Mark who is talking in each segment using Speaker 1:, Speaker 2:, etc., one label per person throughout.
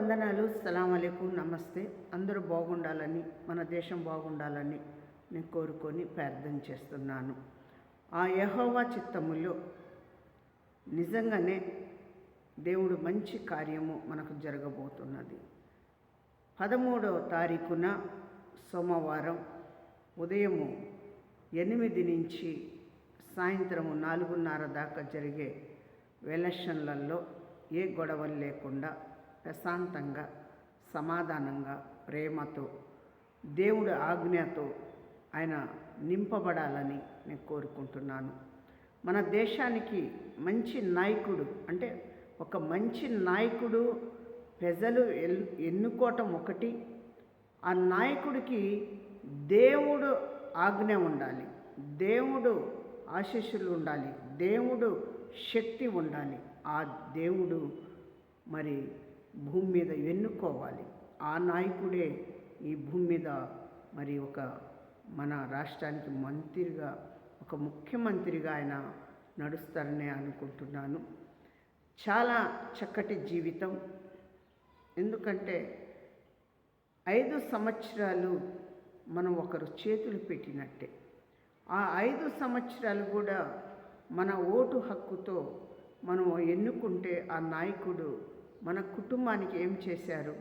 Speaker 1: వందనాలు. సలాం అలైకుం, నమస్తే. అందరూ బాగుండాలని, మన దేశం బాగుండాలని నేను కోరుకొని ప్రార్థన చేస్తున్నాను. ఆ యెహోవా చిత్తములో నిజంగానే దేవుడు మంచి కార్యము మనకు జరగబోతున్నది. 13వ తారీఖున సోమవారం ఉదయము 8 నుంచి సాయంత్రము 4:30 దాకా జరిగే ఎలక్షన్లలో ఏ గొడవలు లేకుండా ప్రశాంతంగా, సమాధానంగా, ప్రేమతో, దేవుడి ఆజ్ఞతో ఆయన నింపబడాలని నేను కోరుకుంటున్నాను. మన దేశానికి మంచి నాయకుడు, అంటే ఒక మంచి నాయకుడు ప్రజలు ఎన్నుకోవటం ఒకటి, ఆ నాయకుడికి దేవుడు ఆజ్ఞ ఉండాలి, దేవుడు ఆశీస్సులు ఉండాలి, దేవుడు శక్తి ఉండాలి. ఆ దేవుడు మరి భూమి మీద ఎన్నుకోవాలి. ఆ నాయకుడే ఈ భూమి మీద మరి మన రాష్ట్రానికి మంత్రిగా, ఒక ముఖ్యమంత్రిగా ఆయన నడుస్తారని అనుకుంటున్నాను. చాలా చక్కటి జీవితం. ఎందుకంటే 5 సంవత్సరాలు మనం ఒకరు చేతులు పెట్టినట్టే. ఆ 5 సంవత్సరాలు కూడా మన ఓటు హక్కుతో మనం ఎన్నుకుంటే ఆ నాయకుడు మన కుటుంబానికి ఏం చేశారు,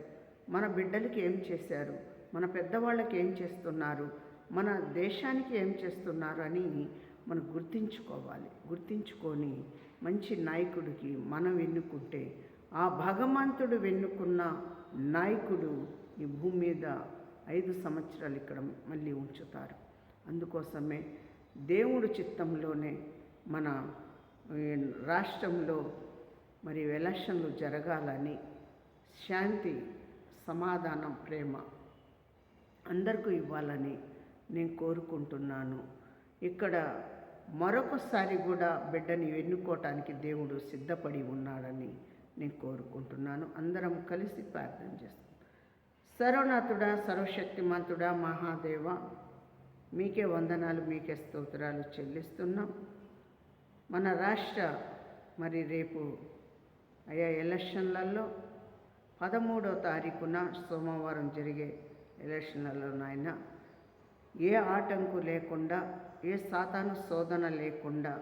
Speaker 1: మన బిడ్డలకి ఏం చేశారు, మన పెద్దవాళ్ళకి ఏం చేస్తున్నారు, మన దేశానికి ఏం చేస్తున్నారు అని మనం గుర్తించుకొని మంచి నాయకుడికి మనం ఎన్నుకుంటే ఆ భగవంతుడు ఎన్నుకున్న నాయకుడు ఈ భూమి మీద 5 సంవత్సరాలు ఇక్కడ మళ్ళీ ఉంచుతారు. అందుకోసమే దేవుడి చిత్తంలోనే మన రాష్ట్రంలో మరి ఎలక్షన్లు జరగాలని, శాంతి, సమాధానం, ప్రేమ అందరికీ ఇవ్వాలని నేను కోరుకుంటున్నాను. ఇక్కడ మరొకసారి కూడా బిడ్డని ఎన్నుకోవటానికి దేవుడు సిద్ధపడి ఉన్నాడని నేను కోరుకుంటున్నాను. అందరం కలిసి ప్రార్థన చేస్తాం. సర్వనాథుడా, సర్వశక్తిమంతుడా, మహాదేవ, మీకే వందనాలు, మీకే స్తోత్రాలు చెల్లిస్తున్నాం. మన రాష్ట్ర మరి రేపు ఎలక్షన్లలో 13వ తారీఖున సోమవారం జరిగే ఎలక్షన్లలో నాయన ఏ ఆటంకు లేకుండా, ఏ సాతాను శోధన లేకుండా,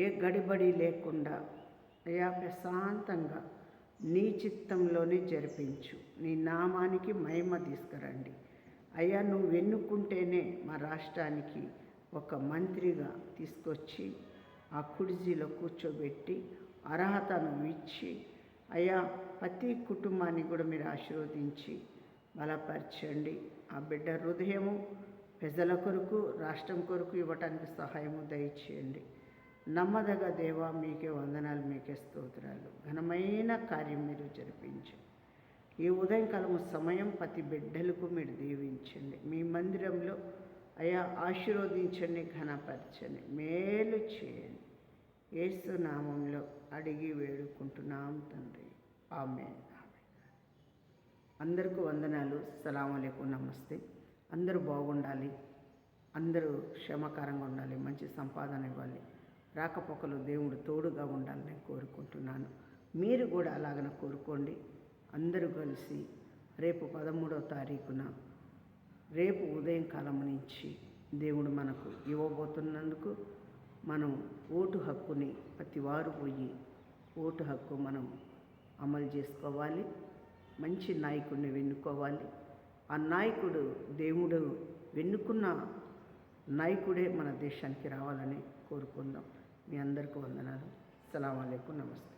Speaker 1: ఏ గడిబడి లేకుండా ప్రశాంతంగా నీ చిత్తంలోనే జరిపించు. నీ నామానికి మహిమ తీసుకురండి అయ్యా. నువ్వు ఎన్నుకుంటేనే మా రాష్ట్రానికి ఒక మంత్రిగా తీసుకొచ్చి ఆ కుర్చీలో కూర్చోబెట్టి అర్హతను ఇచ్చి అయ్యా ప్రతి కుటుంబాన్ని కూడా మీరు ఆశీర్వదించి బలపరచండి. ఆ బిడ్డ హృదయము ప్రజల కొరకు, రాష్ట్రం కొరకు ఇవ్వటానికి సహాయము దయచేయండి. నమ్మదగ దేవా, మీకే వందనాలు, మీకే స్తోత్రాలు. ఘనమైన కార్యం మీరు జరిపించండి. ఈ ఉదయకాలము సమయం ప్రతి బిడ్డలకు మీరు దీవించండి. మీ మందిరంలో అయ్యా ఆశీర్వదించండి, ఘనపరచండి, మేలు చేయండి. యేసు నామంలో అడిగి వేడుకుంటున్నాం తండ్రి, ఆమేన్. అందరికీ వందనాలు. సలాం అలైకుం, నమస్తే. అందరూ బాగుండాలి, అందరూ క్షేమకరంగా ఉండాలి, మంచి సంపాదన ఇవ్వాలి, రాకపోకలు దేవుడు తోడుగా ఉండాలని కోరుకుంటున్నాను. మీరు కూడా అలాగనే కోరుకోండి. అందరూ కలిసి రేపు 13వ తారీఖున రేపు ఉదయం కాలం నుంచి దేవుడు మనకు ఇవ్వబోతున్నందుకు మనం ఓటు హక్కుని ప్రతి వారు పోయి ఓటు హక్కు మనం అమలు చేసుకోవాలి. మంచి నాయకుడిని ఎన్నుకోవాలి. ఆ నాయకుడు దేవుడు ఎన్నుకున్న నాయకుడే మన దేశానికి రావాలని కోరుకుందాం. మీ అందరికీ వందనాలు. సలాం అలైకుం, నమస్తే.